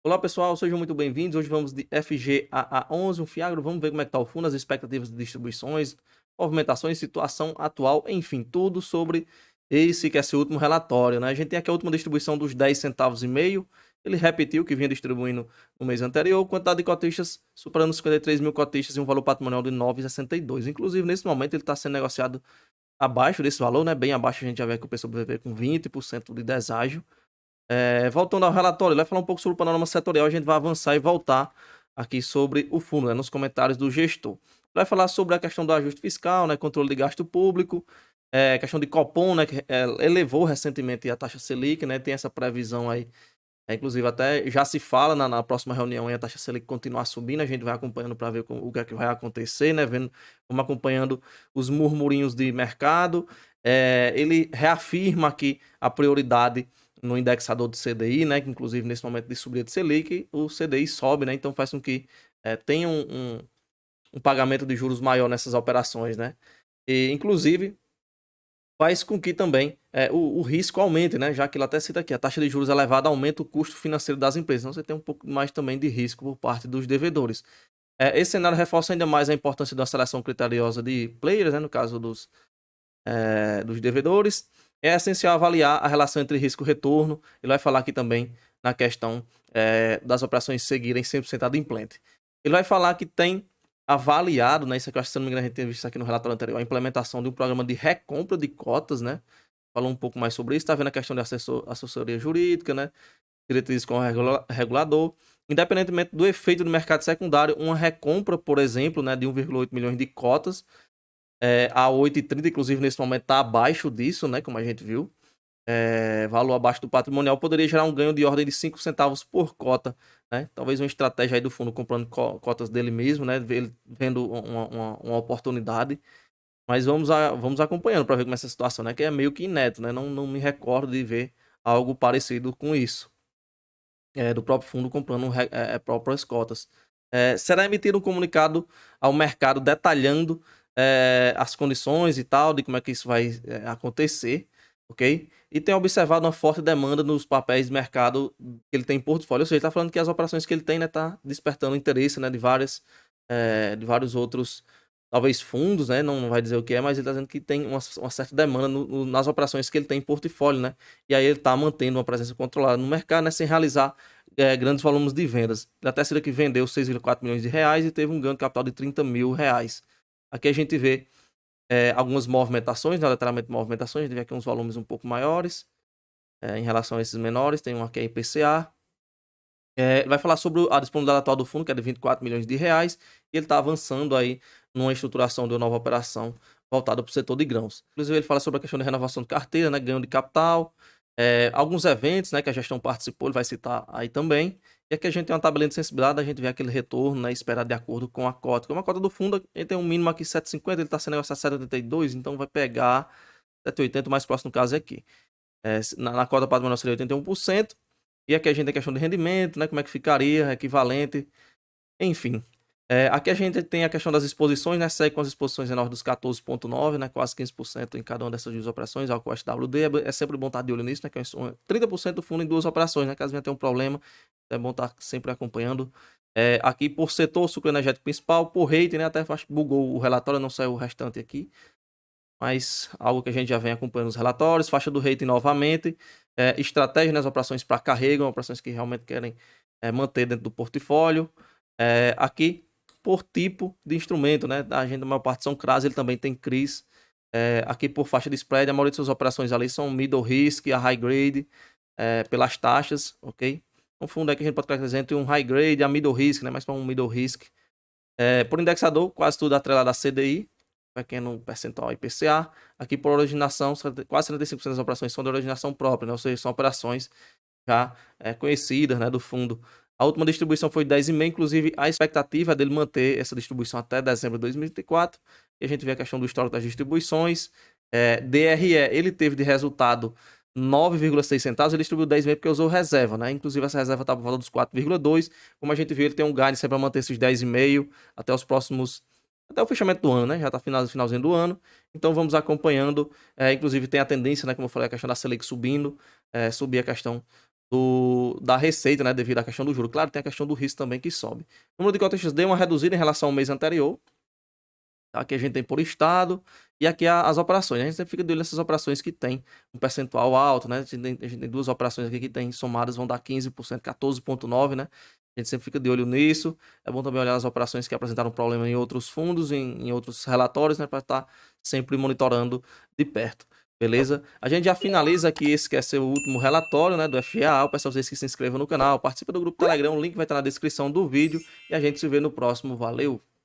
Olá pessoal, sejam muito bem-vindos. Hoje vamos de FGAA11, um Fiagro. Vamos ver como é que está o fundo, as expectativas de distribuições, movimentações, situação atual, enfim, tudo sobre esse último relatório, né? A gente tem aqui a última distribuição dos 10 centavos e meio. Ele repetiu o que vinha distribuindo no mês anterior, quantidade de cotistas superando 53 mil cotistas e um valor patrimonial de 9,62. Inclusive, nesse momento, ele está sendo negociado abaixo desse valor, né? Bem abaixo, a gente já vê que o PCB com 20% de deságio. Voltando ao relatório, ele vai falar um pouco sobre o panorama setorial, a gente vai avançar e voltar aqui sobre o fundo, né, nos comentários do gestor. Vai falar sobre a questão do ajuste fiscal, né, controle de gasto público, questão de Copom, né, que elevou recentemente a taxa Selic, né, tem essa previsão aí, inclusive até já se fala na próxima reunião a taxa Selic continuar subindo, a gente vai acompanhando para ver o que é que vai acontecer, né, vamos acompanhando os murmurinhos de mercado. Ele reafirma aqui a prioridade no indexador do CDI, né, que inclusive nesse momento de subida de Selic, o CDI sobe, né, então faz com que tenha um pagamento de juros maior nessas operações, né, e inclusive faz com que também o risco aumente, né, já que ele até cita aqui, a taxa de juros elevada aumenta o custo financeiro das empresas, então você tem um pouco mais também de risco por parte dos devedores. Esse cenário reforça ainda mais a importância da seleção criteriosa de players, né, no caso dos devedores. É essencial avaliar a relação entre risco e retorno. Ele vai falar aqui também na questão das operações seguirem 100% adimplente. Ele vai falar que tem avaliado, né, isso aqui eu acho que, se não me engano, a gente tem visto aqui no relatório anterior, a implementação de um programa de recompra de cotas, né, falou um pouco mais sobre isso, está vendo a questão de assessoria jurídica, né, diretrizes com o regulador. Independentemente do efeito do mercado secundário, uma recompra, por exemplo, né, de 1,8 milhões de cotas, a 8,30, inclusive nesse momento está abaixo disso, né, como a gente viu, valor abaixo do patrimonial, poderia gerar um ganho de ordem de 5 centavos por cota, né, talvez uma estratégia aí do fundo comprando cotas dele mesmo, né, vendo uma oportunidade, mas vamos acompanhando para ver como é essa situação, né, que é meio que inédito, né, não me recordo de ver algo parecido com isso, do próprio fundo comprando próprias cotas. Será emitido um comunicado ao mercado detalhando as condições e tal, de como é que isso vai acontecer, ok? E tem observado uma forte demanda nos papéis de mercado que ele tem em portfólio, ou seja, está falando que as operações que ele tem, né, tá despertando interesse, né, de vários outros, talvez fundos, né, não vai dizer o que é, mas ele está dizendo que tem uma certa demanda nas operações que ele tem em portfólio, né, e aí ele está mantendo uma presença controlada no mercado, né, sem realizar grandes volumes de vendas. Ele até cita que vendeu 6,4 milhões de reais e teve um ganho de capital de 30 mil reais. Aqui a gente vê algumas movimentações, né, literalmente movimentações, a gente vê aqui uns volumes um pouco maiores em relação a esses menores, tem um aqui IPCA. Ele vai falar sobre a disponibilidade atual do fundo, que é de 24 milhões de reais, e ele está avançando aí numa estruturação de uma nova operação voltada para o setor de grãos. Inclusive, ele fala sobre a questão de renovação de carteira, né, ganho de capital, alguns eventos, né, que a gestão participou, ele vai citar aí também. E aqui a gente tem uma tabelinha de sensibilidade, a gente vê aquele retorno, né, esperado de acordo com a cota. Como a cota do fundo, ele tem um mínimo aqui 7,50, ele está sendo negociado a 7,82, então vai pegar 7,80, o mais próximo caso é aqui. Na cota patrimonial seria 81%. E aqui a gente tem questão de rendimento, né, como é que ficaria, equivalente, enfim. Aqui a gente tem a questão das exposições, né, segue com as exposições menores dos 14,9, né, quase 15% em cada uma dessas duas operações, ao custo WD, é sempre bom estar de olho nisso, né, que é 30% do fundo em duas operações, né, caso venha ter um problema, é bom estar sempre acompanhando. Aqui por setor, sucro energético principal, por rating, né, até acho que bugou o relatório, não saiu o restante aqui, mas algo que a gente já vem acompanhando os relatórios, faixa do rating novamente, estratégia nas operações para carrega, operações que realmente querem manter dentro do portfólio. Aqui, por tipo de instrumento, né, a gente, a maior parte são CRAs, ele também tem CRIs. Aqui por faixa de spread, a maioria de suas operações ali são middle risk, a high grade, pelas taxas, ok? No fundo é que a gente pode caracterizar entre um high grade e a middle risk, né, mas para um middle risk. Por indexador, quase tudo atrelado a CDI, pequeno percentual IPCA. Aqui por originação, quase 75% das operações são de originação própria, né? Ou seja, são operações já conhecidas, né, do fundo. A última distribuição foi de 10,5, inclusive a expectativa é dele manter essa distribuição até dezembro de 2024. E a gente vê a questão do histórico das distribuições. DRE, ele teve de resultado 9,6 centavos, ele distribuiu 10,5 porque usou reserva, né? Inclusive essa reserva estava por volta dos 4,2. Como a gente viu, ele tem um guide sempre para manter esses 10,5 até os próximos, até o fechamento do ano, né? Já está finalzinho do ano. Então vamos acompanhando. Inclusive tem a tendência, né? Como eu falei, a questão da Selic subindo, subir a questão da receita, né, devido à questão do juro. Claro, tem a questão do risco também que sobe. O número de cotas X deu uma reduzida em relação ao mês anterior. Aqui a gente tem por estado e aqui as operações. A gente sempre fica de olho nessas operações que tem um percentual alto, né? A gente tem duas operações aqui que tem somadas vão dar 15%, 14,9%, né? A gente sempre fica de olho nisso. É bom também olhar as operações que apresentaram problema em outros fundos, em outros relatórios, né? Para estar sempre monitorando de perto. Beleza? A gente já finaliza aqui esse que é seu último relatório, né, do FGAA. O pessoal vocês que se inscrevam no canal, participa do grupo Telegram, o link vai estar na descrição do vídeo e a gente se vê no próximo. Valeu!